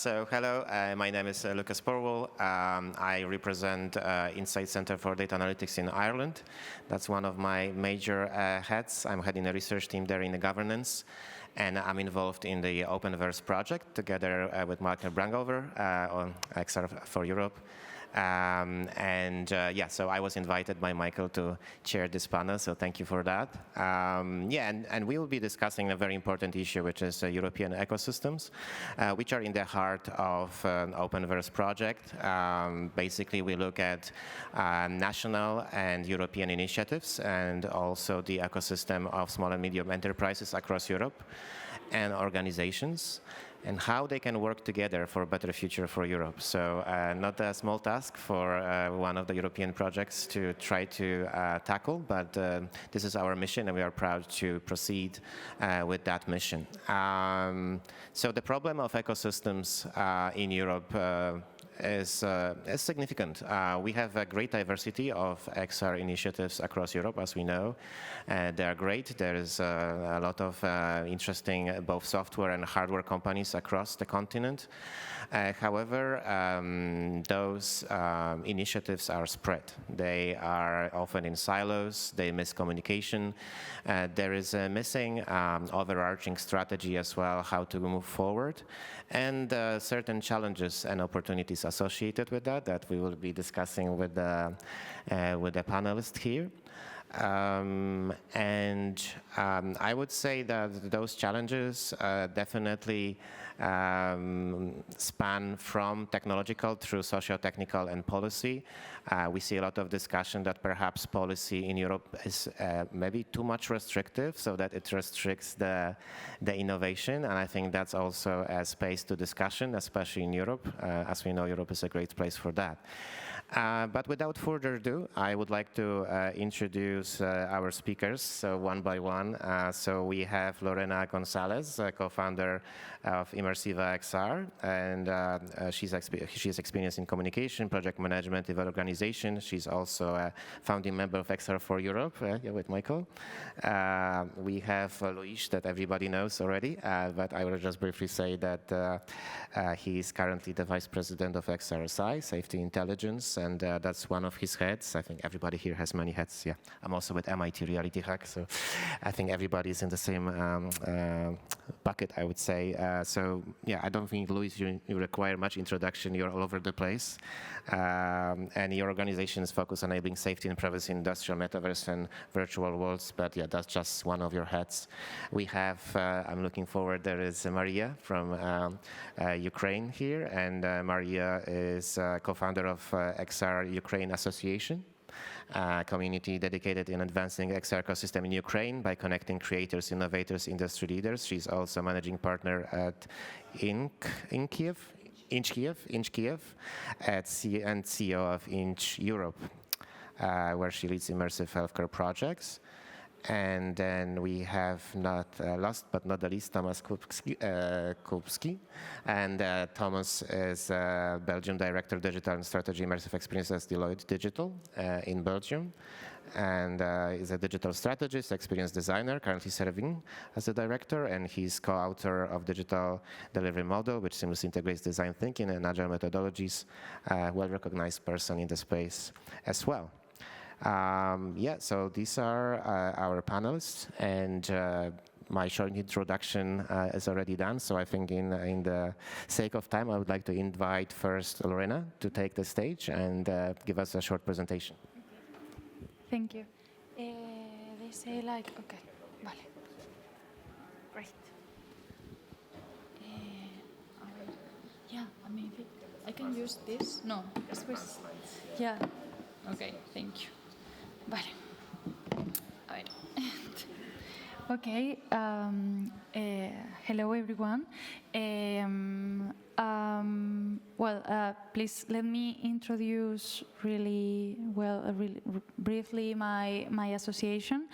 So hello, my name is Lucas Porwell. I represent Insight Center for Data Analytics in Ireland. That's one of my major heads. I'm heading a research team there in the governance, and I'm involved in the Openverse project together with Michael Brangover on XR4Europe. So I was invited by Michael to chair this panel, so thank you for that. And we will be discussing a very important issue, which is European ecosystems, which are in the heart of an Openverse project. Basically, we look at national and European initiatives and also the ecosystem of small and medium enterprises across Europe and organizations, and how they can work together for a better future for Europe. So not a small task for one of the European projects to try to tackle, but this is our mission, and we are proud to proceed with that mission. So the problem of ecosystems in Europe is significant. We have a great diversity of XR initiatives across Europe, as we know. They are great. There is a lot of interesting both software and hardware companies across the continent. However, those initiatives are spread. They are often in silos. They miss communication. There is a missing overarching strategy as well, how to move forward, and certain challenges and opportunities associated with that we will be discussing with the panelists here. I would say that those challenges definitely span from technological through socio-technical and policy. We see a lot of discussion that perhaps policy in Europe is maybe too much restrictive, so that it restricts the innovation, and I think that's also a space to discussion, especially in Europe. As we know, Europe is a great place for that. But without further ado, I would like to introduce our speakers, so one by one. So we have Lorena Gonzalez, co-founder of Immersiva XR, and she has experience in communication, project management, event organization. She's also a founding member of XR4Europe, with Michael. We have Luis, that everybody knows already, but I will just briefly say that he is currently the vice president of XRSI, Safety Intelligence, and that's one of his heads. I think everybody here has many heads. Yeah, I'm also with MIT Reality Hack, so I think everybody is in the same bucket, I would say. So yeah, I don't think, Luis, you require much introduction. You're all over the place, and your organization is focused on enabling safety and privacy in industrial metaverse and virtual worlds. But yeah, that's just one of your heads. We have, I'm looking forward, there is Maria from Ukraine here, and Maria is co-founder of XR Ukraine Association, community dedicated in advancing XR ecosystem in Ukraine by connecting creators, innovators, industry leaders. She's also managing partner at Inch Kiev, and CEO of Enrich Europe, where she leads immersive healthcare projects. And then we have last but not the least, Thomas Kupski. And Thomas is Belgium Director, Digital and Strategy Immersive Experiences, Deloitte Digital in Belgium. And is a digital strategist, experienced designer, currently serving as a director. And he's co-author of Digital Delivery Model, which seamlessly integrates design thinking and agile methodologies. Well-recognized person in the space as well. So these are our panelists, and my short introduction is already done. So I think in the sake of time, I would like to invite first Lorena to take the stage and give us a short presentation. Thank you. They say like, okay, vale. Great. Yeah, maybe I can use this. No, después. Yeah. Okay, thank you. Vale. A ver. Okay. Hello, everyone. Please let me introduce really briefly my association.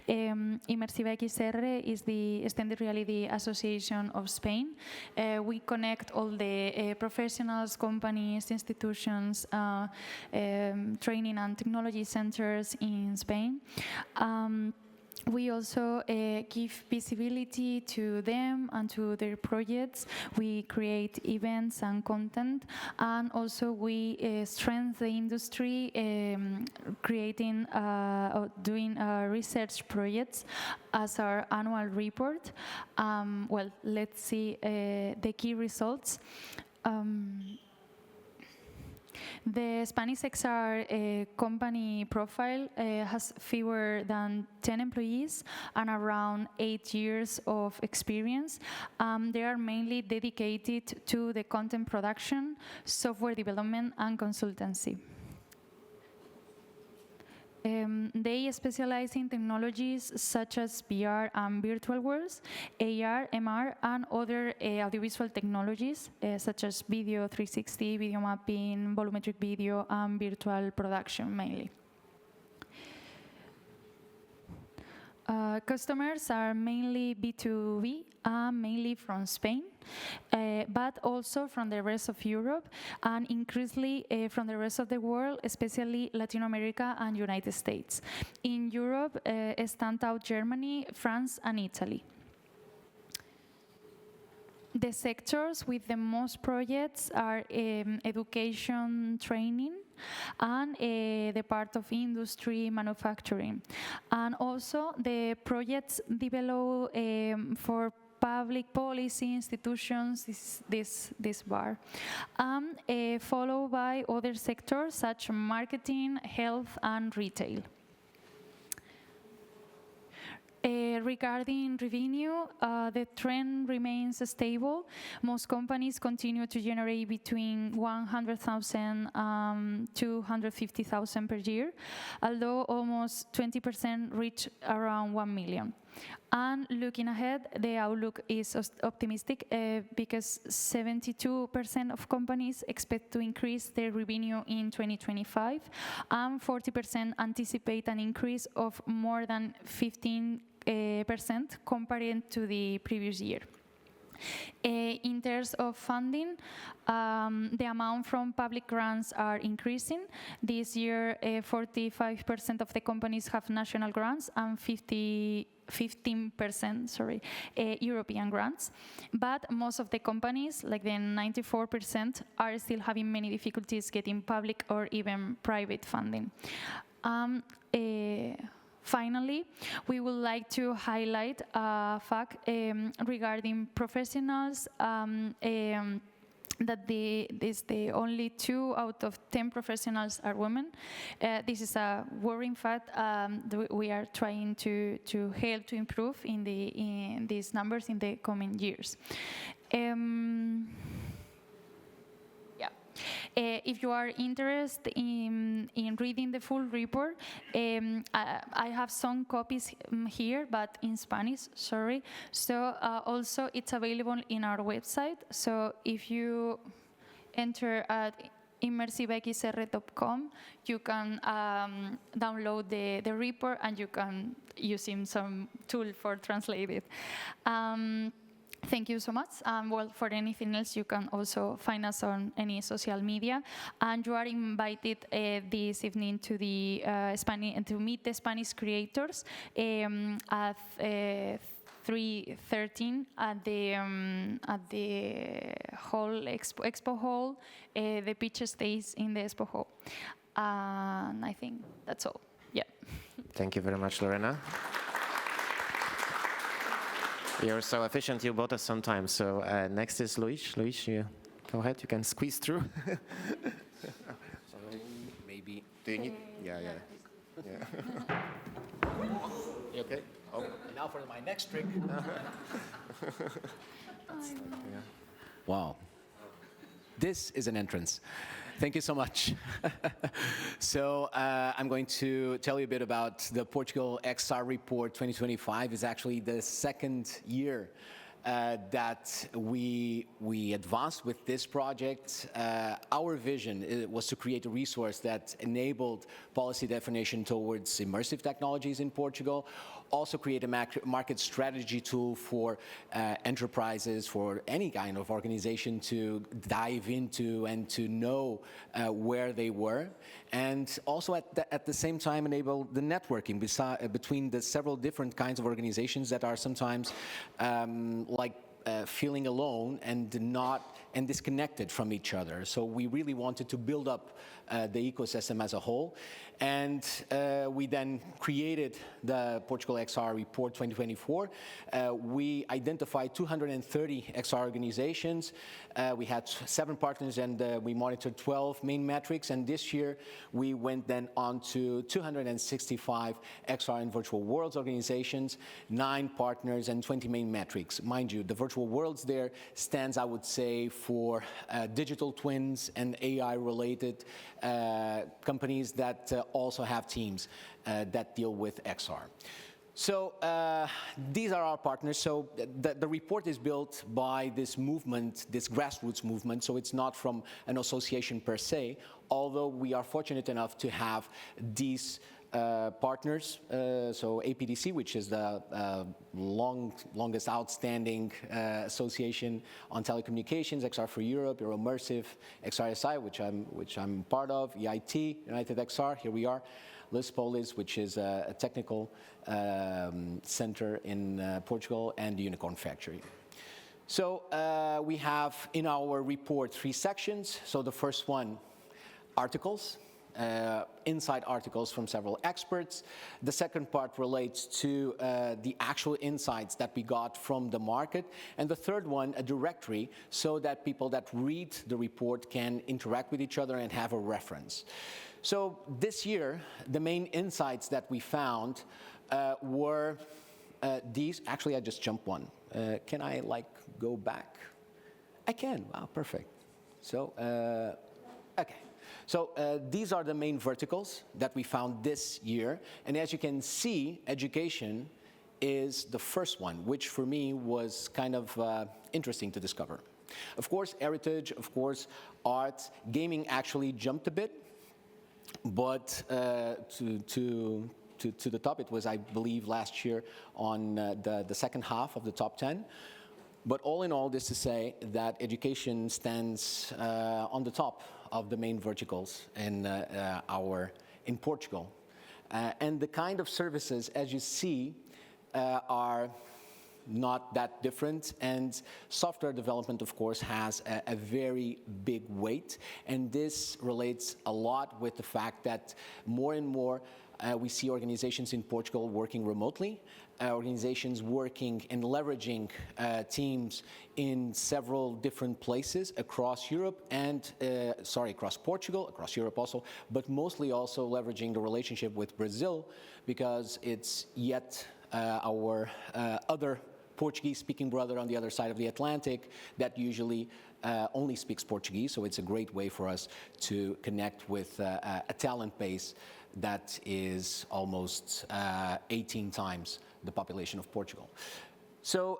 Immersiva XR is the Extended Reality Association of Spain. We connect all the professionals, companies, institutions, training and technology centers in Spain. We also give visibility to them and to their projects. We create events and content, and also we strengthen the industry, creating or doing research projects as our annual report. Well, let's see the key results. The Spanish XR company profile has fewer than 10 employees and around 8 years of experience. They are mainly dedicated to the content production, software development, and consultancy. They specialize in technologies such as VR and virtual worlds, AR, MR, and other audiovisual technologies such as video 360, video mapping, volumetric video, and virtual production mainly. Customers are mainly B2B, mainly from Spain, but also from the rest of Europe, and increasingly from the rest of the world, especially Latin America and United States. In Europe, stand out Germany, France, and Italy. The sectors with the most projects are education, training, and the part of industry, manufacturing. And also the projects developed for public policy institutions, this bar, followed by other sectors such as marketing, health, and retail. Regarding revenue, the trend remains stable. Most companies continue to generate between 100,000 and 250,000 per year, although almost 20% reach around 1 million. And looking ahead, the outlook is optimistic because 72% of companies expect to increase their revenue in 2025, and 40% anticipate an increase of more than 15% compared to the previous year. In terms of funding, the amount from public grants are increasing. This year, 45% of the companies have national grants and 15% European grants. But most of the companies, like the 94%, are still having many difficulties getting public or even private funding. Finally, we would like to highlight a fact regarding professionals that the only 2 out of 10 professionals are women. This is a worrying fact that we are trying to help to improve in these numbers in the coming years. If you are interested in reading the full report, I have some copies here, but in Spanish, sorry. So also it's available in our website. So if you enter at immersivexr.com, you can download the report and you can use some tool for translate it. Thank you so much. Well, for anything else, you can also find us on any social media. And you are invited this evening to the to meet the Spanish creators at 3:13 at the hall expo hall. The pitch stays in the expo hall. And I think that's all. Yeah. Thank you very much, Lorena. You're so efficient, you bought us some time. So next is Luis. Luis, you go ahead, you can squeeze through. Maybe. Do you need? Yeah. You okay? Oh. And now for my next trick. Wow. This is an entrance. Thank you so much. So I'm going to tell you a bit about the Portugal XR Report 2025. It's actually the second year that we advanced with this project. Our vision was to create a resource that enabled policy definition towards immersive technologies in Portugal, also create a market strategy tool for enterprises, for any kind of organization to dive into and to know where they were, and also at the same time enable the networking between the several different kinds of organizations that are sometimes feeling alone and disconnected from each other. So we really wanted to build up the ecosystem as a whole. And we then created the Portugal XR Report 2024. We identified 230 XR organizations. We had 7 partners, and we monitored 12 main metrics. And this year, we went then on to 265 XR and virtual worlds organizations, 9 partners, and 20 main metrics. Mind you, the virtual worlds there stands, I would say, for digital twins and AI-related companies that also have teams that deal with XR. So these are our partners. So the report is built by this movement, this grassroots movement, so it's not from an association per se, although we are fortunate enough to have these partners, so APDC, which is the longest outstanding association on telecommunications, XR4Europe, Euromersive, XRSI, which I'm part of, EIT, United XR, here we are, Lispolis, which is a technical center in Portugal, and the Unicorn Factory. So we have in our report 3 sections. So the first one, articles. Inside articles from several experts. The second part relates to the actual insights that we got from the market. And the third one, a directory, so that people that read the report can interact with each other and have a reference. So this year, the main insights that we found were these. Actually, I just jumped one. Can I go back? I can. Wow, perfect. So, okay. So these are the main verticals that we found this year. And as you can see, education is the first one, which for me was kind of interesting to discover. Of course, heritage, of course, art, gaming actually jumped a bit. But to the top, it was, I believe, last year on the second half of the top 10. But all in all, this to say that education stands on the top of the main verticals in Portugal. And the kind of services, as you see, are not that different. And software development, of course, has a very big weight. And this relates a lot with the fact that more and more we see organizations in Portugal working remotely, organizations working and leveraging teams in several different places across Europe and, across Portugal, across Europe also, but mostly also leveraging the relationship with Brazil, because it's yet our other Portuguese-speaking brother on the other side of the Atlantic that usually only speaks Portuguese, so it's a great way for us to connect with a talent base that is almost 18 times the population of Portugal. So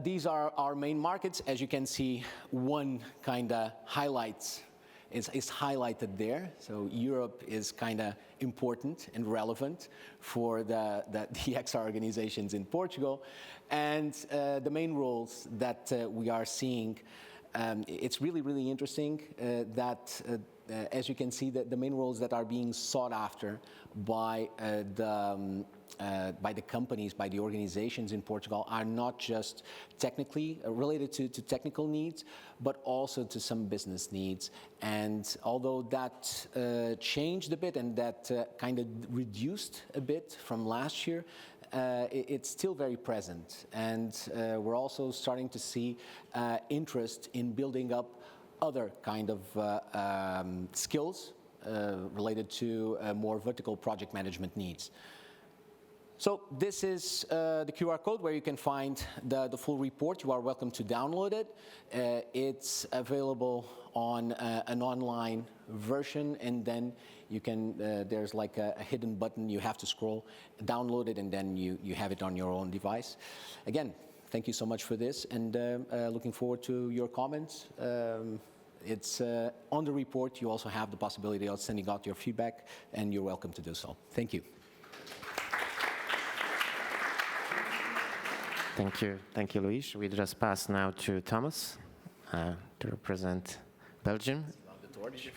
these are our main markets. As you can see, one kind of highlights is highlighted there. So Europe is kind of important and relevant for the XR organizations in Portugal. And the main roles that we are seeing, it's really, really interesting that as you can see, the main roles that are being sought after by the companies, by the organizations in Portugal, are not just technically related to technical needs, but also to some business needs. And although that changed a bit and that kind of reduced a bit from last year, it's still very present. And we're also starting to see interest in building up other kind of skills related to more vertical project management needs. So this is the QR code where you can find the full report. You are welcome to download it. It's available on an online version, and then you can, there's like a hidden button. You have to scroll, download it, and then you have it on your own device. Again, thank you so much for this, and looking forward to your comments. It's on the report. You also have the possibility of sending out your feedback, and you're welcome to do so. Thank you. Thank you, Luis. We just pass now to Thomas to represent Belgium. Love the torch.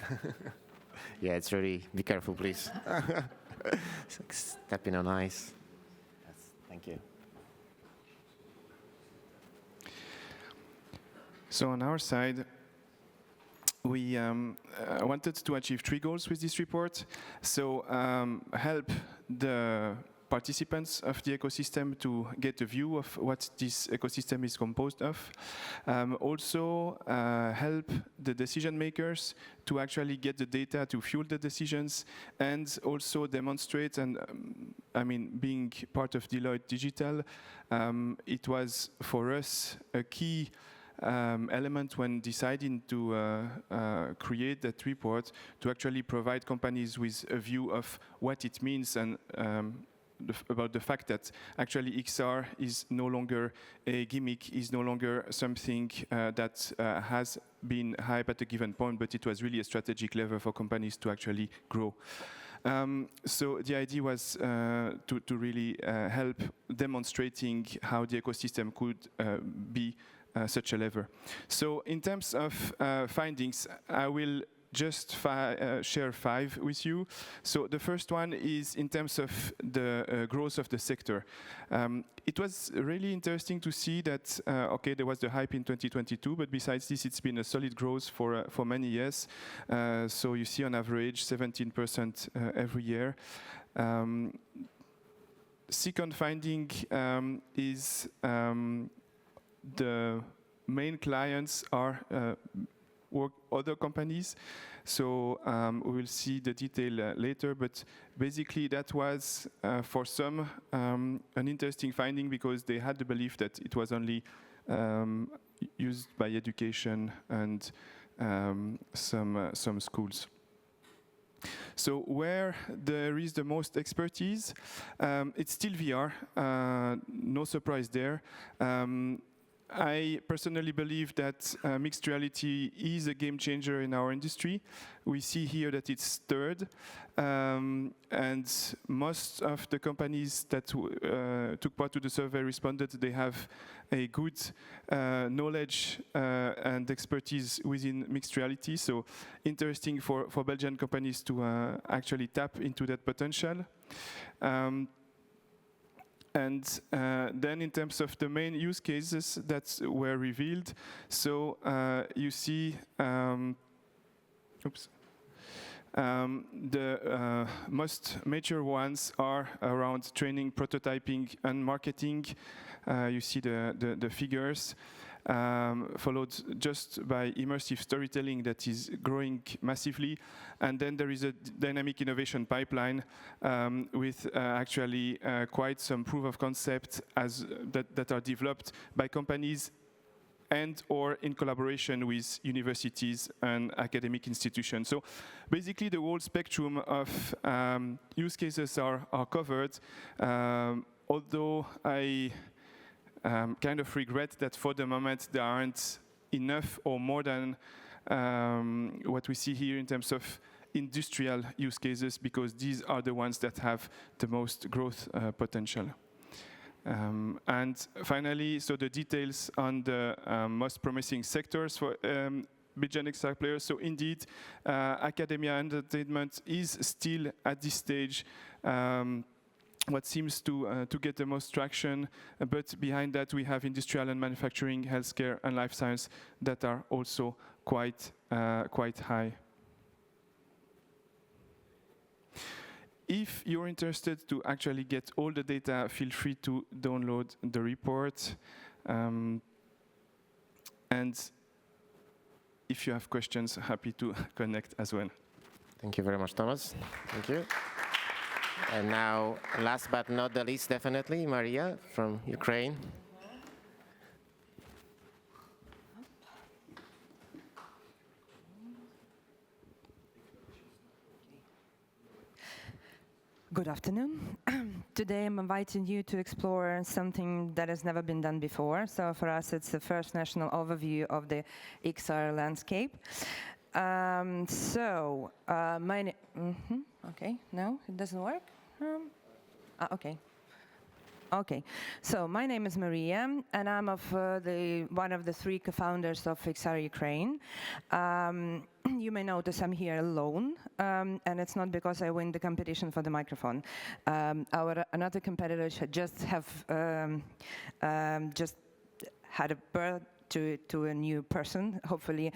Yeah, it's really, be careful, please. It's like stepping on ice. Yes, thank you. So on our side, we wanted to achieve 3 goals with this report. So help the participants of the ecosystem to get a view of what this ecosystem is composed of. Also help the decision makers to actually get the data to fuel the decisions, and also demonstrate, and I mean, being part of Deloitte Digital, it was for us a key element when deciding to create that report, to actually provide companies with a view of what it means, and about the fact that actually XR is no longer a gimmick, is no longer something that has been hype at a given point, but it was really a strategic lever for companies to actually grow. So the idea was to really help demonstrating how the ecosystem could be such a lever. So in terms of findings, I will just share 5 with you. So the first one is in terms of the growth of the sector. It was really interesting to see that, okay, there was the hype in 2022, but besides this, it's been a solid growth for many years. So you see on average 17% every year. Second finding is the main clients are other companies. So we will see the detail later, but basically that was for some an interesting finding, because they had the belief that it was only used by education and some schools. So where there is the most expertise, it's still VR, no surprise there. I personally believe that mixed reality is a game changer in our industry. We see here that it's third, and most of the companies that took part to the survey responded they have a good knowledge and expertise within mixed reality. So interesting for Belgian companies to actually tap into that potential. And then in terms of the main use cases that were revealed, so you see, the most major ones are around training, prototyping, and marketing. You see the figures. Followed just by immersive storytelling that is growing massively. And then there is a dynamic innovation pipeline with actually quite some proof of concept that are developed by companies and or in collaboration with universities and academic institutions. So basically the whole spectrum of use cases are covered, although I kind of regret that for the moment there aren't enough or more than what we see here in terms of industrial use cases, because these are the ones that have the most growth potential. And finally, so the details on the most promising sectors for Belgian XR players. So indeed, academia and entertainment is still at this stage what seems to get the most traction, but behind that we have industrial and manufacturing, healthcare and life science that are also quite high. If you're interested to actually get all the data, feel free to download the report. And if you have questions, happy to connect as well. Thank you very much, Thomas. Thank you. And now, last but not the least, definitely, Maria from Ukraine. Good afternoon. Today I'm inviting you to explore something that has never been done before. So for us, it's the first national overview of the XR landscape. Okay, no, it doesn't work. Okay. Okay, so my name is Maria, and I'm one of the 3 co-founders of XR Ukraine. You may notice I'm here alone, and it's not because I win the competition for the microphone. Another competitor just had a birth to a new person. Hopefully,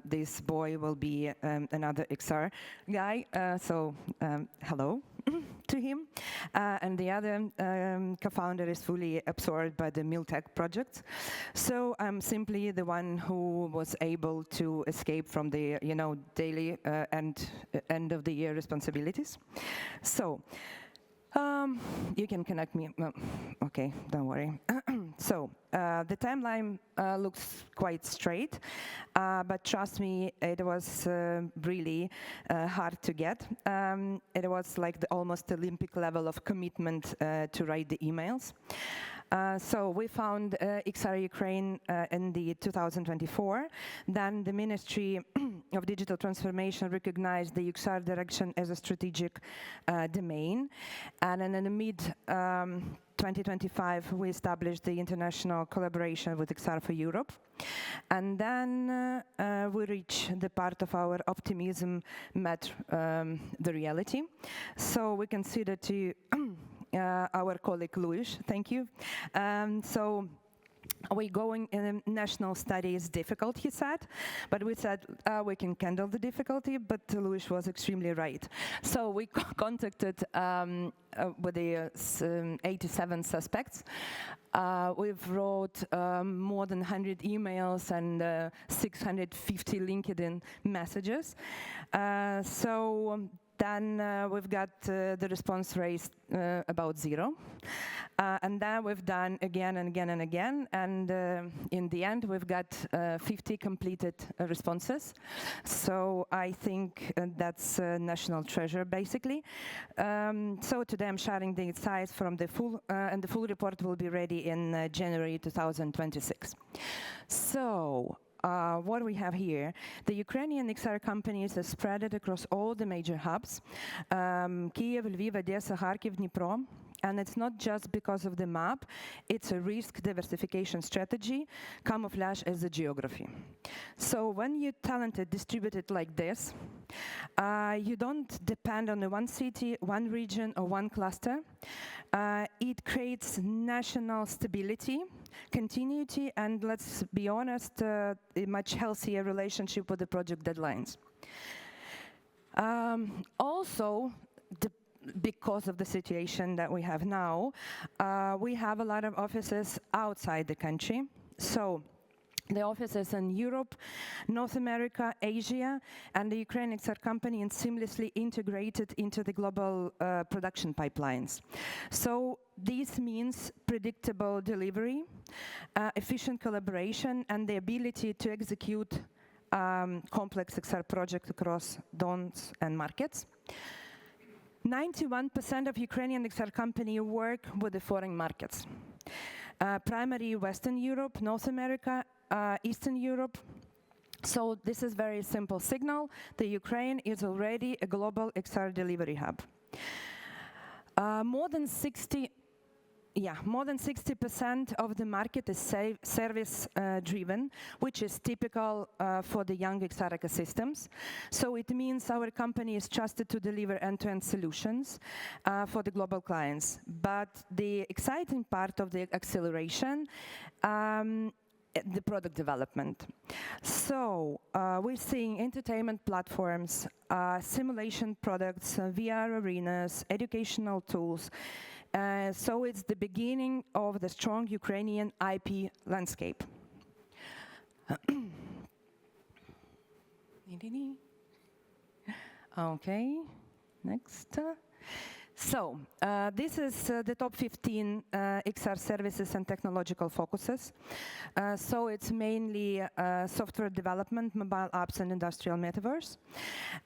this boy will be another XR guy. So hello to him. And the other co-founder is fully absorbed by the Miltech project. So I'm simply the one who was able to escape from the daily end of the year responsibilities. So you can connect me. Okay, don't worry. So the timeline looks quite straight, but trust me, it was really hard to get. It was like the almost Olympic level of commitment to write the emails. So we found XR Ukraine in the 2024. Then the Ministry of Digital Transformation recognized the XR direction as a strategic domain. And in the mid 2025, we established the international collaboration with XR4Europe. And then we reached the part of our optimism met the reality. So we consider to our colleague Luis, thank you. So we're going in a national study is difficult, he said, but we said we can handle the difficulty, but Luis was extremely right. So we contacted with the 87 suspects. We've wrote more than 100 emails and 650 LinkedIn messages. Then we've got the response rate about 0. And then we've done again and again and again. And in the end, we've got 50 completed responses. So I think that's a national treasure, basically. So today I'm sharing the insights from the full, and the full report will be ready in January 2026. So what we have here, the Ukrainian XR companies are spread across all the major hubs, Kyiv, Lviv, Odessa, Kharkiv, Dnipro. And it's not just because of the map, it's a risk diversification strategy, camouflage as a geography. So when you're talented, distributed like this, you don't depend on the one city, one region, or one cluster. It creates national stability, continuity, and let's be honest, a much healthier relationship with the project deadlines. Also, because of the situation that we have now, we have a lot of offices outside the country. So the offices in Europe, North America, Asia, and the Ukrainian XR company is seamlessly integrated into the global production pipelines. So this means predictable delivery, efficient collaboration, and the ability to execute complex XR projects across zones and markets. 91% of Ukrainian XR companies work with the foreign markets. Primarily Western Europe, North America, Eastern Europe. So this is very simple signal. The Ukraine is already a global XR delivery hub. More than 60% of the market is service driven, which is typical for the young XR ecosystems. So it means our company is trusted to deliver end-to-end solutions for the global clients. But the exciting part of the acceleration, the product development. So we're seeing entertainment platforms, simulation products, VR arenas, educational tools. So it's the beginning of the strong Ukrainian IP landscape. Okay, next. So this is the top 15 XR services and technological focuses. So it's mainly software development, mobile apps, and industrial metaverse.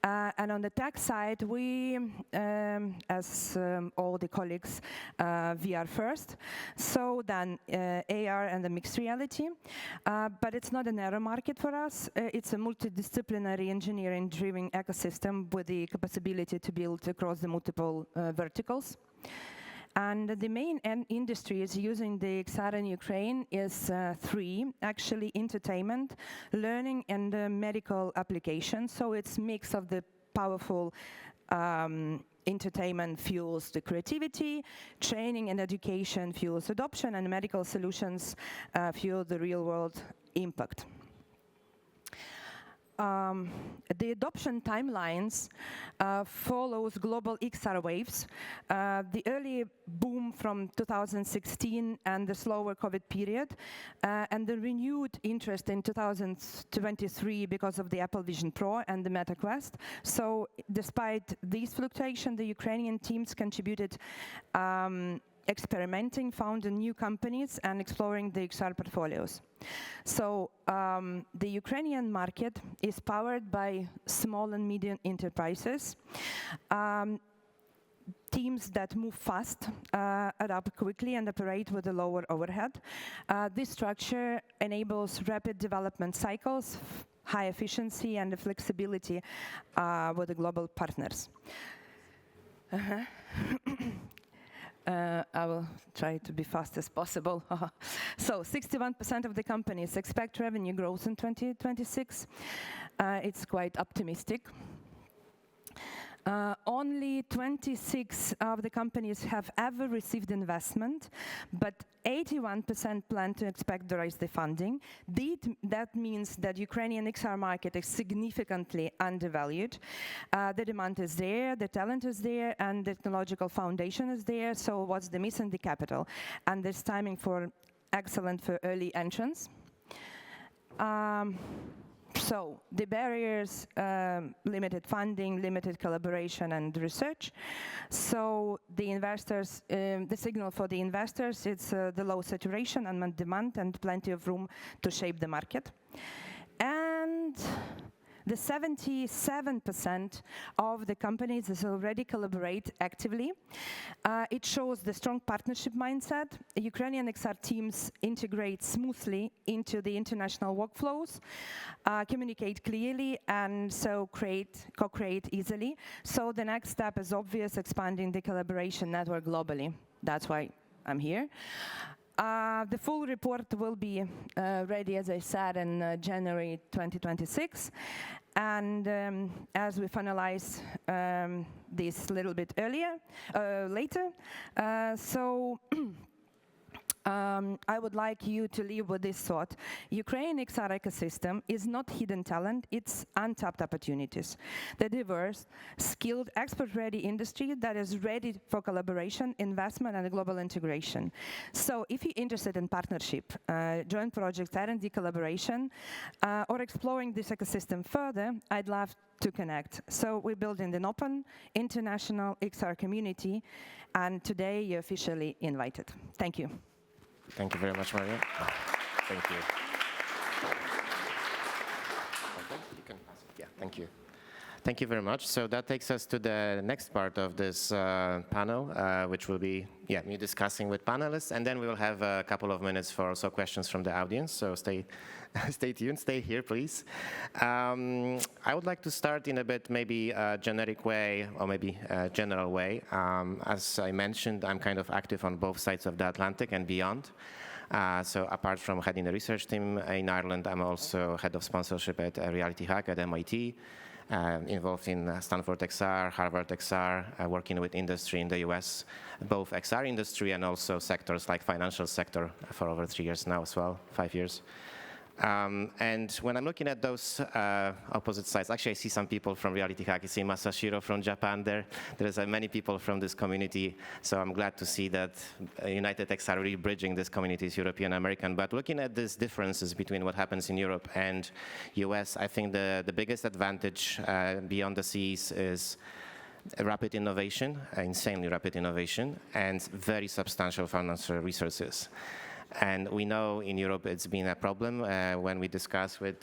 And on the tech side, we, as all the colleagues, VR first. So then AR and the mixed reality. But it's not a narrow market for us. It's a multidisciplinary engineering-driven ecosystem with the capability to build across the multiple verticals. And the main industries using the XR in Ukraine is three, actually: entertainment, learning, and medical applications. So it's a mix of the powerful entertainment fuels the creativity, training and education fuels adoption, and medical solutions fuel the real-world impact. The adoption timelines follows global XR waves. The early boom from 2016 and the slower COVID period, and the renewed interest in 2023 because of the Apple Vision Pro and the Meta Quest. So despite these fluctuations, the Ukrainian teams contributed experimenting, founding new companies, and exploring the XR portfolios. So the Ukrainian market is powered by small and medium enterprises, teams that move fast, adapt quickly, and operate with a lower overhead. This structure enables rapid development cycles, high efficiency, and the flexibility with the global partners. I will try to be fast as possible. So 61% of the companies expect revenue growth in 2026. It's quite optimistic. Only 26 of the companies have ever received investment, but 81% plan to expect to raise the funding. That means that Ukrainian XR market is significantly undervalued. The demand is there, the talent is there, and the technological foundation is there. So what's the missing? The capital. And there's timing for excellent for early entrance. So the barriers, limited funding, limited collaboration and research. So the investors, the signal for the investors, it's the low saturation and demand and plenty of room to shape the market. And the 77% of the companies is already collaborate actively. It shows the strong partnership mindset. Ukrainian XR teams integrate smoothly into the international workflows, communicate clearly, and so co-create easily. So the next step is obvious, expanding the collaboration network globally. That's why I'm here. The full report will be ready, as I said, in January 2026. And as we finalize this a little bit later, I would like you to leave with this thought. Ukraine XR ecosystem is not hidden talent, it's untapped opportunities. The diverse, skilled, expert-ready industry that is ready for collaboration, investment, and global integration. So if you're interested in partnership, joint projects, R&D collaboration, or exploring this ecosystem further, I'd love to connect. So we're building an open, international XR community, and today you're officially invited. Thank you. Thank you very much, Maria. Thank you. Okay, you can pass it. Yeah, thank you. Thank you very much. So that takes us to the next part of this panel, which will be me discussing with panelists, and then we will have a couple of minutes for also questions from the audience. So stay tuned, stay here, please. I would like to start in a bit maybe a generic way, or maybe a general way. As I mentioned, I'm kind of active on both sides of the Atlantic and beyond. So apart from heading the research team in Ireland, I'm also head of sponsorship at Reality Hack at MIT. Involved in Stanford XR, Harvard XR, working with industry in the US, both XR industry and also sectors like financial sector for over 3 years now as well, 5 years. And when I'm looking at those opposite sides, actually I see some people from Reality Hack. I see Masashiro from Japan there. There's many people from this community, so I'm glad to see that United XR really bridging this community is European American. But looking at these differences between what happens in Europe and US, I think the biggest advantage beyond the seas is rapid innovation, insanely rapid innovation, and very substantial financial resources. And we know in Europe it's been a problem when we discuss with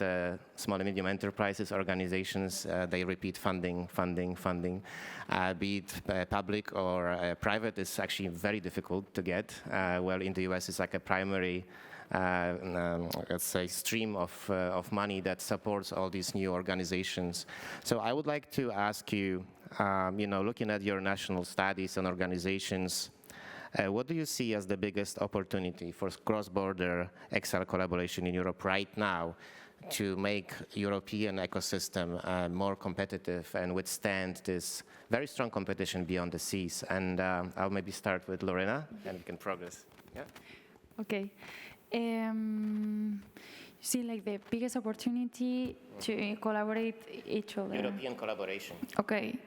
small and medium enterprises, organizations, they repeat funding. Be it public or private, is actually very difficult to get. Well, in the US it's like a primary let's say, stream of money that supports all these new organizations. So I would like to ask you, looking at your national studies and organizations, What do you see as the biggest opportunity for cross-border XR collaboration in Europe right now to make European ecosystem more competitive and withstand this very strong competition beyond the seas? And I'll maybe start with Lorena, and we can progress. Yeah. Okay. See, like the biggest opportunity to collaborate each other. European collaboration. Okay.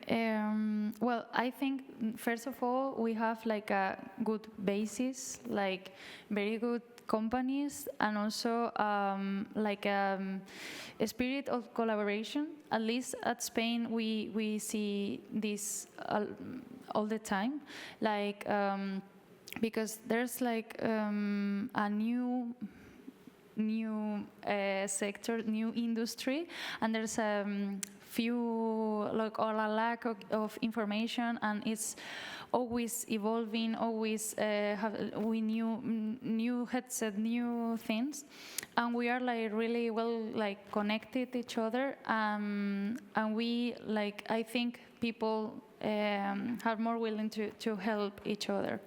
Well, I think first of all we have like a good basis, like very good companies, and also like a spirit of collaboration. At least at Spain, we see this all the time, like because there's like a new sector, new industry, and there's a few like or a lack of information, and it's always evolving, always we new headset, new things, and we are like really well like connected each other, and we like I think people are more willing to help each other.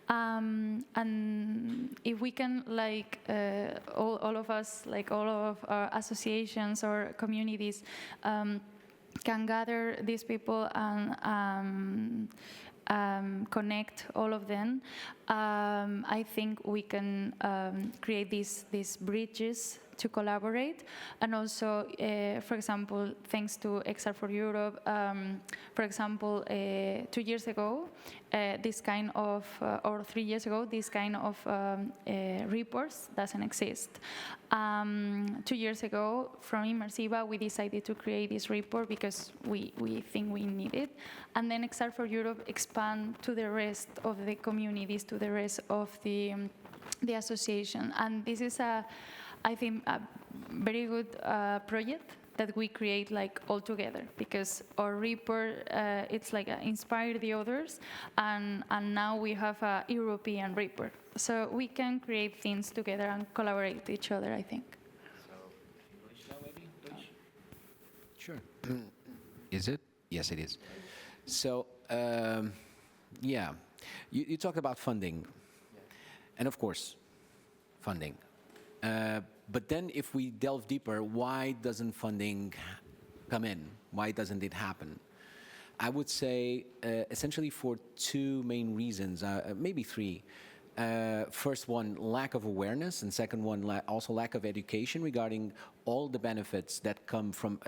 And if we can, like all of us, like all of our associations or communities, can gather these people and connect all of them, I think we can create these bridges to collaborate. And also, for example, thanks to XR4Europe, for example, 2 years ago, this kind of, or 3 years ago, this kind of reports doesn't exist. 2 years ago, from Immersiva, we decided to create this report because we think we need it. And then XR4Europe expand to the rest of the communities, to the rest of the association. And this is I think a very good project that we create like all together, because our report it's like inspire the others, and now we have a European report, so we can create things together and collaborate with each other, I think. So, maybe? Sure. Is it? Yes, it is. So, yeah, you talked about funding, and of course, funding. But then if we delve deeper, why doesn't funding come in? Why doesn't it happen? I would say essentially for two main reasons, maybe three. First one, lack of awareness, and second one, also lack of education regarding all the benefits that come from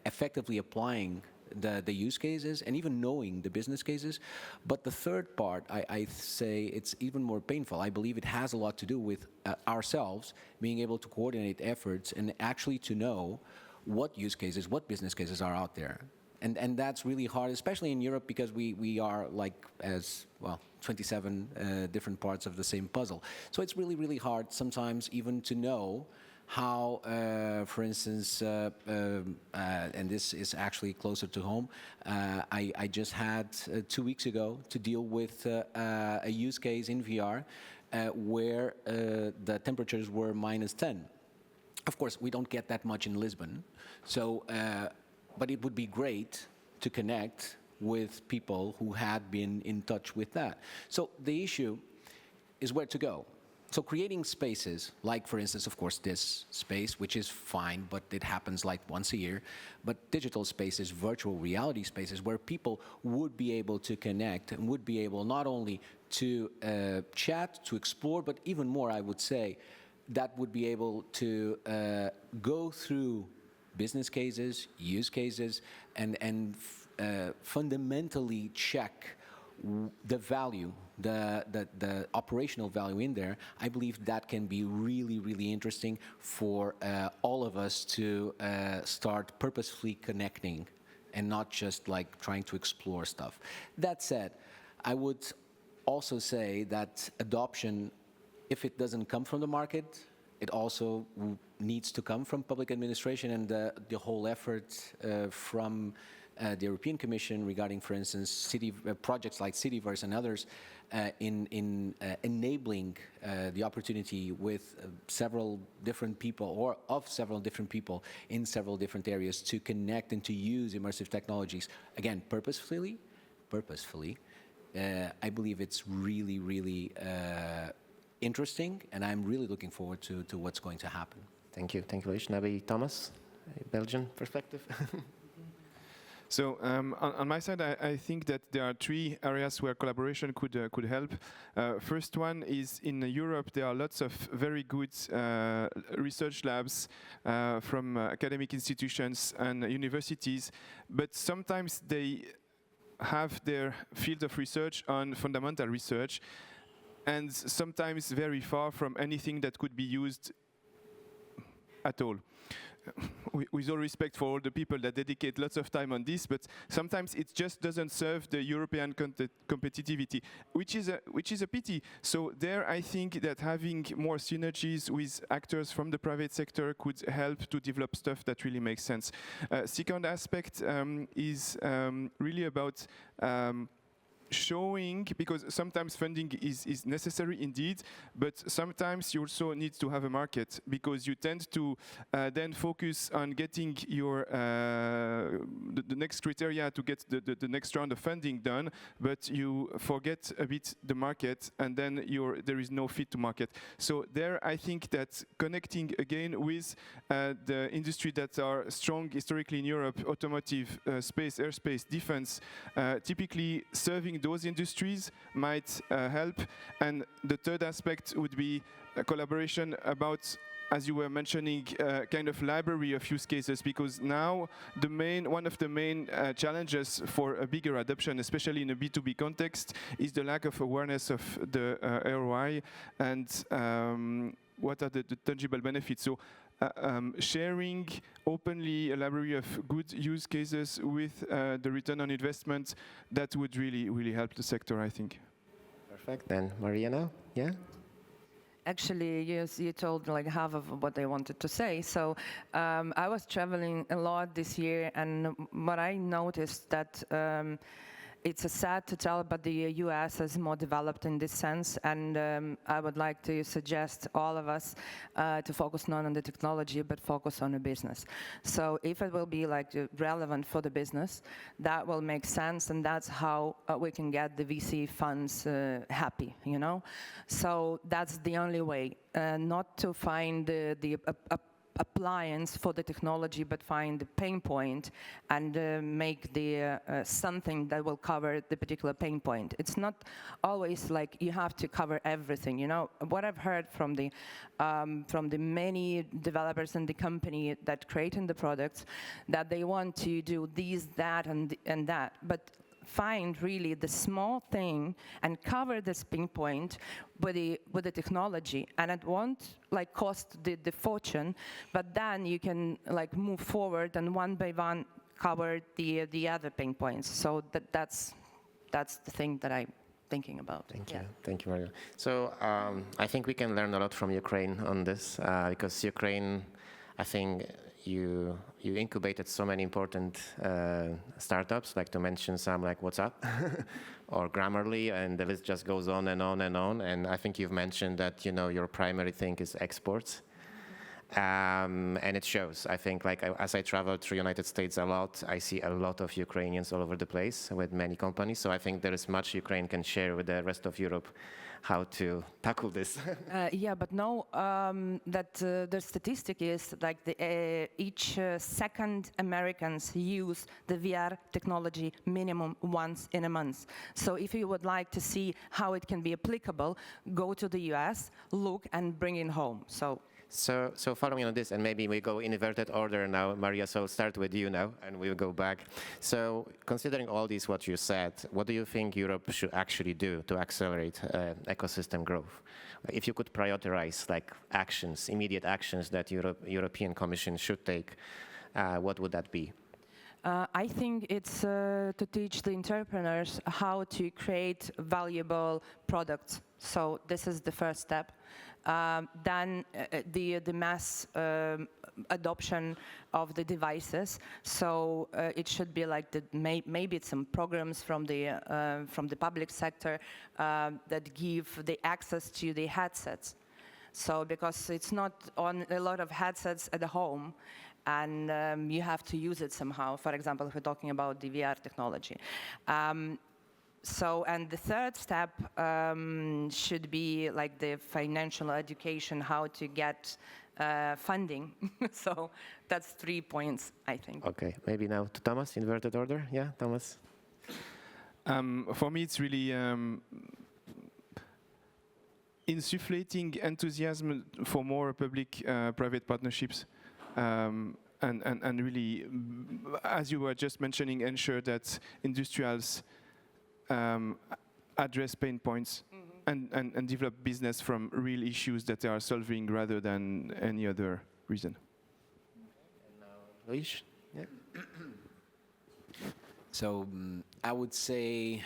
effectively applying the use cases and even knowing the business cases. But the third part, I say it's even more painful. I believe it has a lot to do with ourselves being able to coordinate efforts and actually to know what use cases, what business cases are out there. And that's really hard, especially in Europe, because we are like, as well, 27 different parts of the same puzzle. So it's really, really hard sometimes even to know how, for instance, and this is actually closer to home, I just had 2 weeks ago to deal with a use case in VR where the temperatures were -10. Of course, we don't get that much in Lisbon, so, but it would be great to connect with people who had been in touch with that. So the issue is where to go. So creating spaces, like for instance, of course, this space, which is fine, but it happens like once a year, but digital spaces, virtual reality spaces, where people would be able to connect and would be able not only to chat, to explore, but even more, I would say, that would be able to go through business cases, use cases, and fundamentally check the value, the operational value in there. I believe that can be really, really interesting for all of us to start purposefully connecting and not just like trying to explore stuff. That said, I would also say that adoption, if it doesn't come from the market, it also needs to come from public administration, and the whole effort from the European Commission regarding, for instance, city projects like Cityverse and others in enabling the opportunity with several different people, or of several different people in several different areas, to connect and to use immersive technologies, again, purposefully, I believe it's really, really interesting, and I'm really looking forward to what's going to happen. Thank you, Luis. Maybe Thomas, Belgian perspective. So on my side, I think that there are three areas where collaboration could help. First one is in Europe, there are lots of very good research labs from academic institutions and universities, but sometimes they have their field of research on fundamental research, and sometimes very far from anything that could be used at all. With all respect for all the people that dedicate lots of time on this, but sometimes it just doesn't serve the European competitivity, which is a pity. So there, I think that having more synergies with actors from the private sector could help to develop stuff that really makes sense. Second aspect is really about showing, because sometimes funding is necessary indeed, but sometimes you also need to have a market, because you tend to then focus on getting your the next criteria to get the next round of funding done, but you forget a bit the market, and then there is no fit to market. So there, I think that connecting again with the industry that are strong historically in Europe, automotive, space, airspace, defense, typically serving those industries might help. And the third aspect would be a collaboration about, as you were mentioning, kind of library of use cases, because now one of the main challenges for a bigger adoption, especially in a B2B context, is the lack of awareness of the ROI and what are the tangible benefits. So sharing openly a library of good use cases with the return on investment, that would really, really help the sector, I think. Perfect. Then Maria now, yeah? Actually, yes, you told like half of what I wanted to say. So I was traveling a lot this year, and what I noticed that it's sad to tell, but the US is more developed in this sense, and I would like to suggest all of us to focus not on the technology, but focus on the business. So if it will be like relevant for the business, that will make sense, and that's how we can get the VC funds happy, you know? So that's the only way, not to find the appliance for the technology, but find the pain point and make the something that will cover the particular pain point. It's not always like you have to cover everything. You know what I've heard from the many developers in the company that creating the products, that they want to do these, that, and that, but find really the small thing and cover this pain point with the technology, and it won't like cost the fortune, but then you can like move forward and one by one cover the other pain points. So that's the thing that I'm thinking about. Thank you, Maria. So I think we can learn a lot from Ukraine on this, because Ukraine, I think you incubated so many important startups, like to mention some like WhatsApp or Grammarly, and the list just goes on and on and on. And I think you've mentioned that your primary thing is exports, and it shows. I think like as I travel through United States a lot, I see a lot of Ukrainians all over the place with many companies. So I think there is much Ukraine can share with the rest of Europe how to tackle this. Yeah, but no, that the statistic is like each second Americans use the VR technology minimum once in a month. So if you would like to see how it can be applicable, go to the US, look, and bring it home. So following on this, and maybe we go in inverted order now, Maria, so I'll start with you now, and we'll go back. So considering all this, what you said, what do you think Europe should actually do to accelerate ecosystem growth? If you could prioritize like actions, immediate actions that European Commission should take, what would that be? I think it's to teach the entrepreneurs how to create valuable products. So this is the first step. Then the mass adoption of the devices. So it should be like maybe some programs from the public sector that give the access to the headsets. So because it's not on a lot of headsets at home, and you have to use it somehow. For example, if we're talking about the VR technology. So, and the third step should be like the financial education, how to get funding. So that's 3 points, I think. Okay, maybe now to Thomas, inverted order. Yeah, Thomas? For me, it's really insufflating enthusiasm for more public-private partnerships. And really, as you were just mentioning, ensure that industrials address pain points and develop business from real issues that they are solving rather than any other reason. And now, Luis? Yeah. So I would say,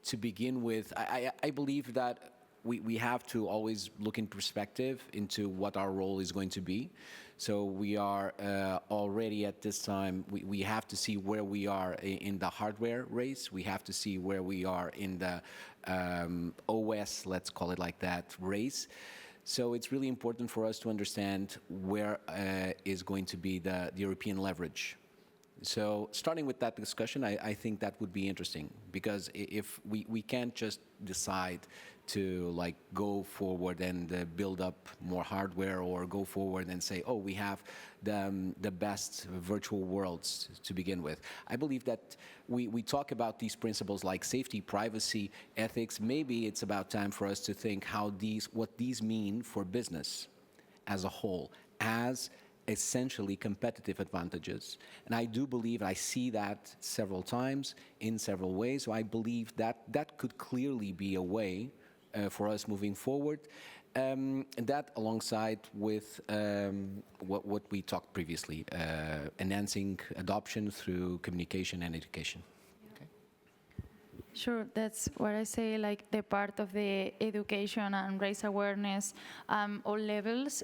to begin with, I believe that we have to always look in perspective into what our role is going to be. So we are already at this time, we have to see where we are in the hardware race. We have to see where we are in the OS, let's call it like that, race. So it's really important for us to understand where is going to be the European leverage. So starting with that discussion, I think that would be interesting, because if we can't just decide to like go forward and build up more hardware, or go forward and say, oh, we have the best virtual worlds to begin with. I believe that we talk about these principles like safety, privacy, ethics. Maybe it's about time for us to think what these mean for business as a whole, as essentially competitive advantages. And I do believe, I see that several times in several ways, so I believe that that could clearly be a way for us moving forward. And that alongside with what we talked previously, enhancing adoption through communication and education. Sure, that's what I say, like the part of the education and raise awareness all levels,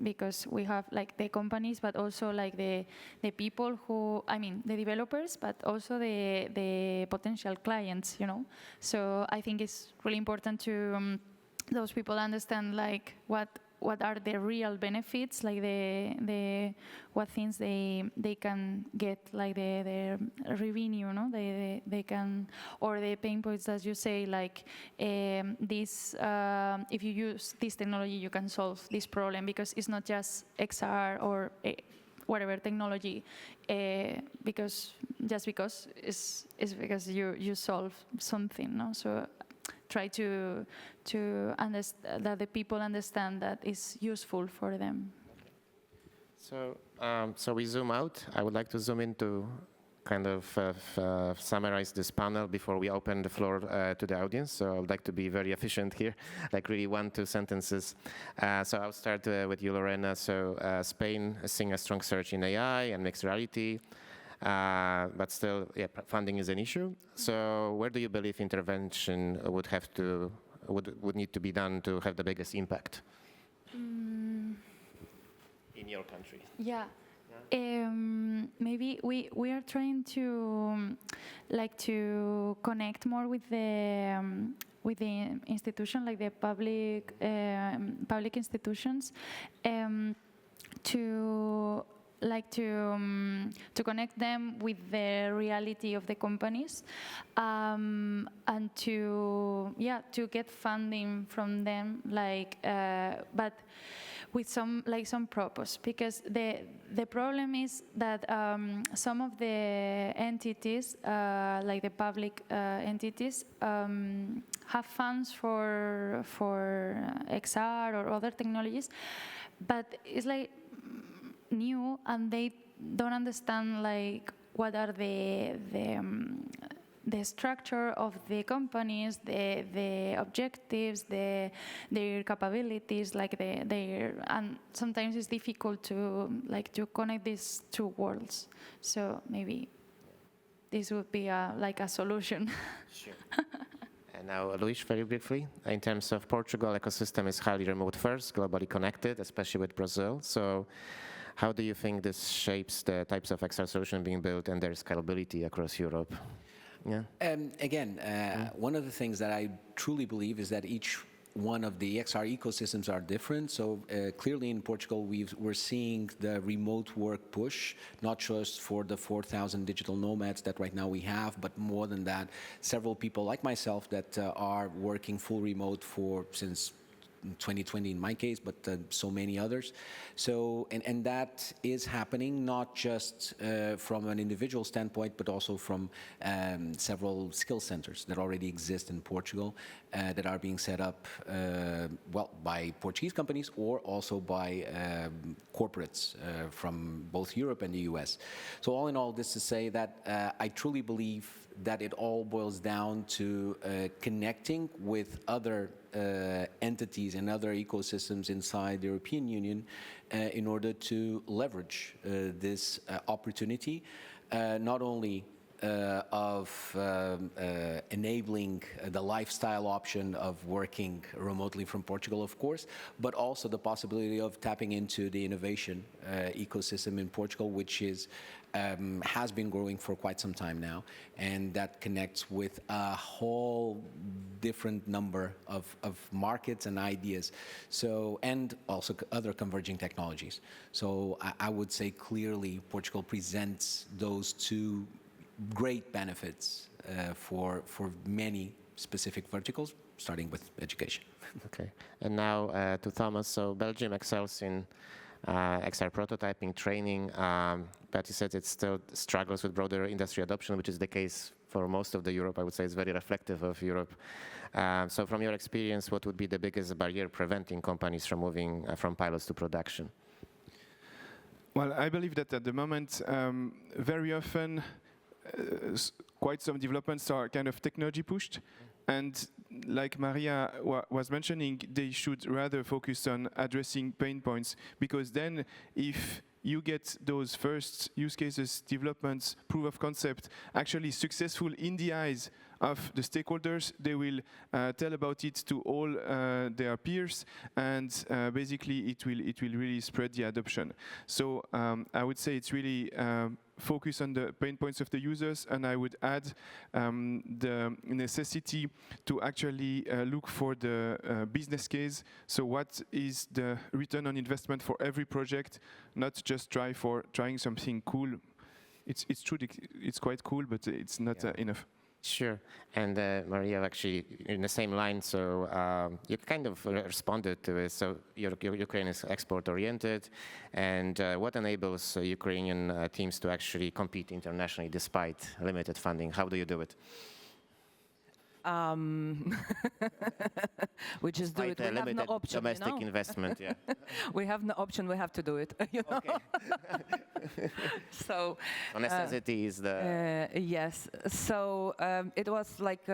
because we have like the companies, but also like the people who, I mean, the developers, but also the potential clients, you know. So I think it's really important to those people understand like what are the real benefits, like the what things they can get, like the revenue, no? They can, or the pain points, as you say, like this. If you use this technology, you can solve this problem, because it's not just XR or whatever technology, because it's because you solve something, no? So try to understand that the people understand that it's useful for them. So, so we zoom out. I would like to zoom in to kind of summarize this panel before we open the floor to the audience. So I would like to be very efficient here, like really 1-2 sentences. So I'll start with you, Lorena. So Spain is seeing a strong surge in AI and mixed reality. But still, yeah, funding is an issue. So where do you believe intervention would need to be done to have the biggest impact in your country? Yeah. Maybe we are trying to to connect more with the institution, like the public institutions, to connect them with the reality of the companies, and to get funding from them, but with some purpose, because the problem is that some of the entities, like the public entities, have funds for XR or other technologies, but it's like new, and they don't understand like what are the structure of the companies, the objectives, their capabilities, and sometimes it's difficult to connect these two worlds. So maybe this would be a solution. Sure. And now, Luis, very briefly, in terms of Portugal, ecosystem is highly remote first, globally connected, especially with Brazil. So how do you think this shapes the types of XR solutions being built and their scalability across Europe? Yeah. Again, one of the things that I truly believe is that each one of the XR ecosystems are different. So clearly in Portugal, we're seeing the remote work push, not just for the 4,000 digital nomads that right now we have, but more than that, several people like myself that are working full remote since 2020 in my case, but so many others. So, and that is happening not just from an individual standpoint, but also from several skill centers that already exist in Portugal that are being set up, well, by Portuguese companies or also by corporates from both Europe and the US. So all in all, this to say that I truly believe that it all boils down to connecting with other entities and other ecosystems inside the European Union in order to leverage this opportunity, not only of enabling the lifestyle option of working remotely from Portugal, of course, but also the possibility of tapping into the innovation ecosystem in Portugal, which has been growing for quite some time now, and that connects with a whole different number of markets and ideas, so, and also other converging technologies. So I would say clearly Portugal presents those two great benefits for many specific verticals, starting with education. Okay, and now to Thomas. So Belgium excels in XR prototyping, training, but you said it still struggles with broader industry adoption, which is the case for most of the Europe. I would say it's very reflective of Europe. So from your experience, what would be the biggest barrier preventing companies from moving from pilots to production? Well, I believe that at the moment, very often, quite some developments are kind of technology pushed, and like Maria was mentioning, they should rather focus on addressing pain points, because then if you get those first use cases, developments, proof of concept actually successful in the eyes of the stakeholders, they will tell about it to all their peers, and basically it will really spread the adoption. So I would say it's really focus on the pain points of the users, and I would add the necessity to actually look for the business case. So what is the return on investment for every project, not just trying something cool. It's true, it's quite cool, but it's not enough. Sure, and Maria, actually, in the same line, so you kind of responded to it. So Ukraine is export-oriented, and what enables Ukrainian teams to actually compete internationally despite limited funding? How do you do it? We just do it. We have no option. Domestic investment, yeah. We have no option. We have to do it. You know? Okay. So necessity is the yes. So it was like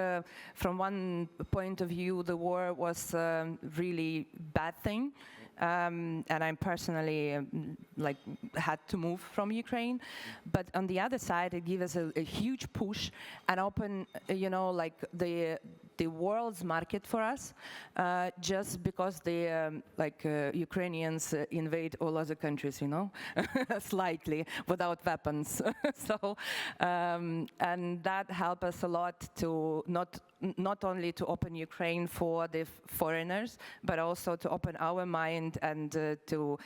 from one point of view, the war was really bad thing. And I personally like had to move from Ukraine, but on the other side, it gave us a huge push and open, you know, like the world's market for us, just because the Ukrainians invade all other countries, you know, slightly without weapons. So and that helped us a lot to not only to open Ukraine for the foreigners, but also to open our mind and to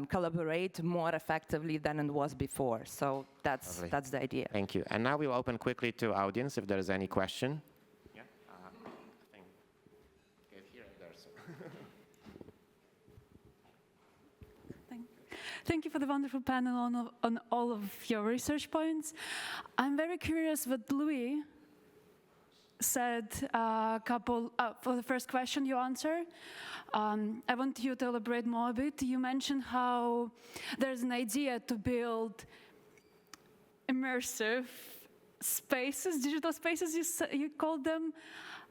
collaborate more effectively than it was before. So that's the idea. Thank you. And now we'll open quickly to audience if there is any question. Yeah, I think here and there. So. Thank you for the wonderful panel on all of your research points. I'm very curious what Louis said for the first question you answered. I want you to elaborate more a bit. You mentioned how there's an idea to build immersive spaces, digital spaces you called them.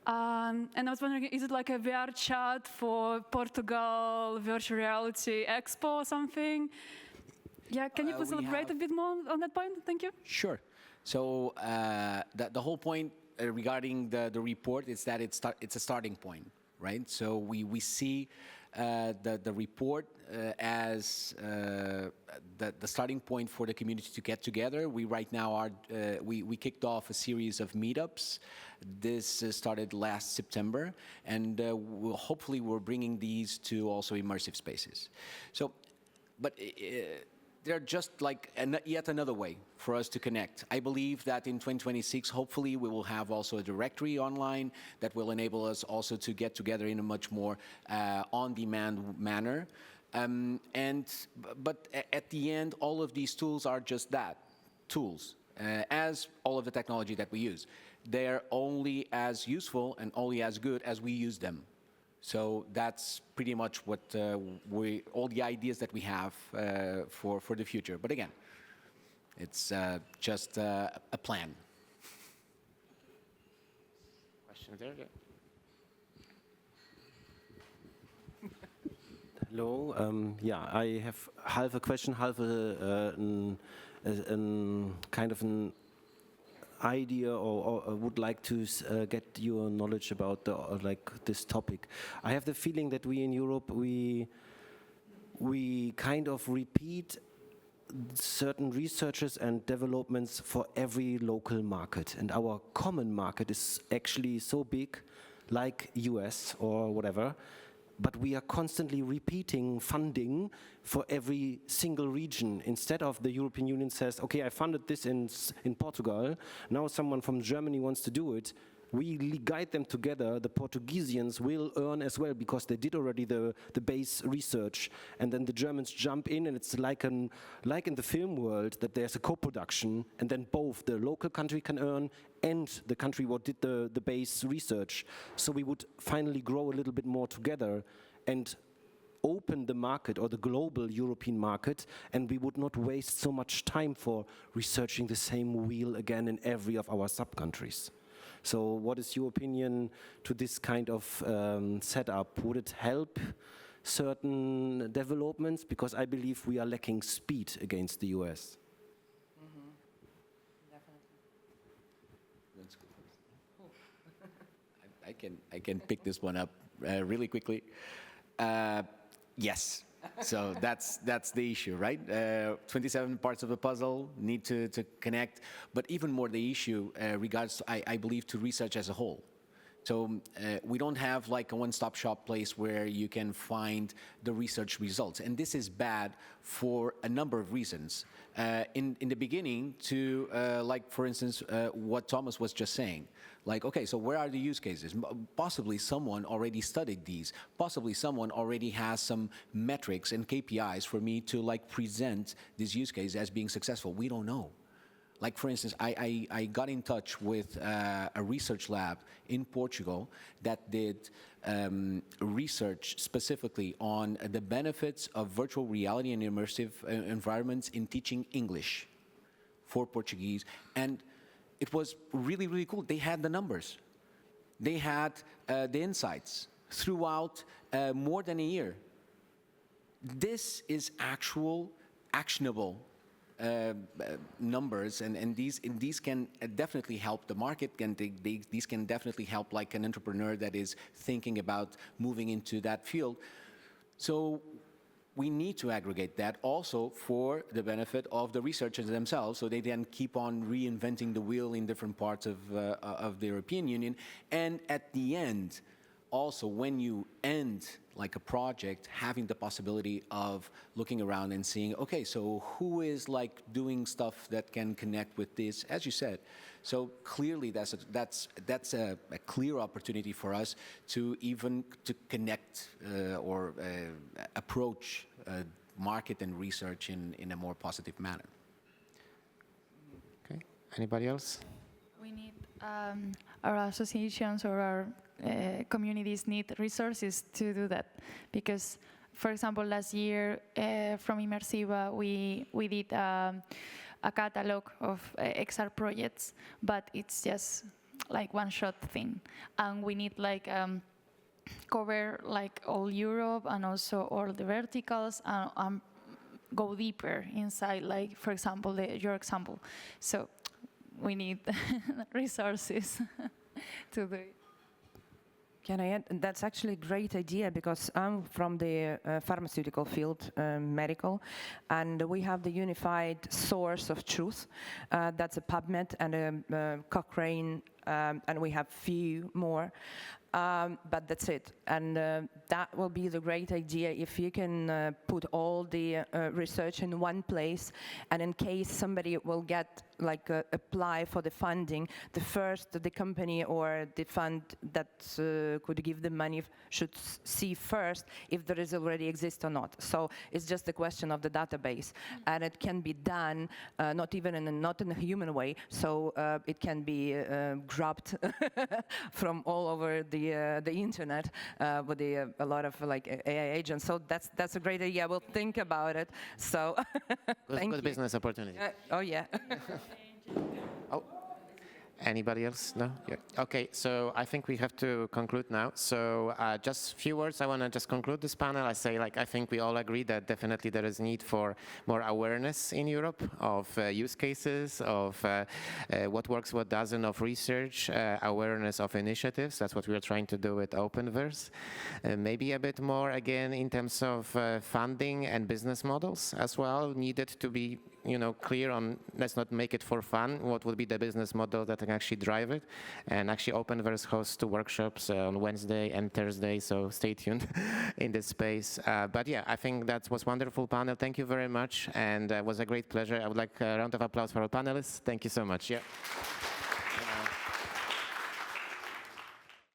And I was wondering, is it like a VR chat for Portugal Virtual Reality Expo or something? Yeah, can you please elaborate a bit more on that point? Thank you. Sure. So the whole point regarding the report is that it's a starting point, right? So we see the report as the starting point for the community to get together. We right now are, we kicked off a series of meetups. This started last September, and hopefully we're bringing these to also immersive spaces. So, but they're just like yet another way for us to connect. I believe that in 2026, hopefully we will have also a directory online that will enable us also to get together in a much more on-demand manner. But at the end, all of these tools are just that, tools, as all of the technology that we use. They're only as useful and only as good as we use them. So that's pretty much what all the ideas that we have for the future. But again, it's just a plan. Question there? Hello. Yeah, I have half a question, half a kind of an idea, or would like to get your knowledge about like this topic. I have the feeling that we in Europe we kind of repeat certain researches and developments for every local market, and our common market is actually so big, like US or whatever. But we are constantly repeating funding for every single region. Instead of the European Union says, okay, I funded this in Portugal, now someone from Germany wants to do it, we guide them together. The Portuguesians will earn as well because they did already the base research, and then the Germans jump in, and it's like in the film world that there's a co-production, and then both the local country can earn and the country what did the base research. So we would finally grow a little bit more together and open the market, or the global European market, and we would not waste so much time for researching the same wheel again in every of our sub-countries. So what is your opinion to this kind of setup? Would it help certain developments? Because I believe we are lacking speed against the US. I can pick this one up really quickly. Yes. So that's the issue, right? 27 parts of the puzzle need to connect, but even more the issue regards, I believe, to research as a whole. So we don't have like a one-stop shop place where you can find the research results, and this is bad for a number of reasons. In the beginning, to like for instance, what Thomas was just saying. Like, okay, so where are the use cases? Possibly someone already studied these. Possibly someone already has some metrics and KPIs for me to like present this use case as being successful. We don't know. Like, for instance, I got in touch with a research lab in Portugal that did research specifically on the benefits of virtual reality and immersive environments in teaching English for Portuguese. And it was really, really cool. They had the numbers. They had the insights throughout more than a year. This is actual, actionable numbers, and these can definitely help the market, and these can definitely help like an entrepreneur that is thinking about moving into that field. So we need to aggregate that also for the benefit of the researchers themselves, so they then keep on reinventing the wheel in different parts of the European Union. And at the end, also when you end like a project, having the possibility of looking around and seeing, okay, so who is like doing stuff that can connect with this, as you said. So clearly that's a clear opportunity for us to even to connect or approach market and research in a more positive manner. Okay, anybody else? We need our associations or our communities need resources to do that, because, for example, last year from Immersiva we did a catalog of XR projects, but it's just like one-shot thing, and we need like cover like all Europe and also all the verticals and go deeper inside, like for example your example. So we need resources to do it. Can I add? That's actually a great idea because I'm from the pharmaceutical field, medical, and we have the unified source of truth. That's a PubMed and a Cochrane, and we have few more. But that's it. And that will be the great idea if you can put all the research in one place, and in case somebody will get apply for the funding, the company or the fund that could give the money should see first if there is already exist or not. So it's just a question of the database, and it can be done not in a human way. So it can be grabbed from all over the internet with a lot of AI agents. So that's a great idea. We'll think about it. So good business opportunity. Oh yeah. Oh, anybody else? No? Yeah. Okay, so I think we have to conclude now. So just a few words. I want to just conclude this panel. I say, I think we all agree that definitely there is need for more awareness in Europe of use cases, of what works, what doesn't, of research, awareness of initiatives. That's what we are trying to do with Openverse. Maybe a bit more, again, in terms of funding and business models as well, needed to be clear on, let's not make it for fun, what will be the business model that can actually drive it. And actually Openverse hosts 2 workshops on Wednesday and Thursday, so stay tuned in this space. But yeah, I think that was a wonderful panel. Thank you very much, and it was a great pleasure. I would like a round of applause for our panelists. Thank you so much. Yeah.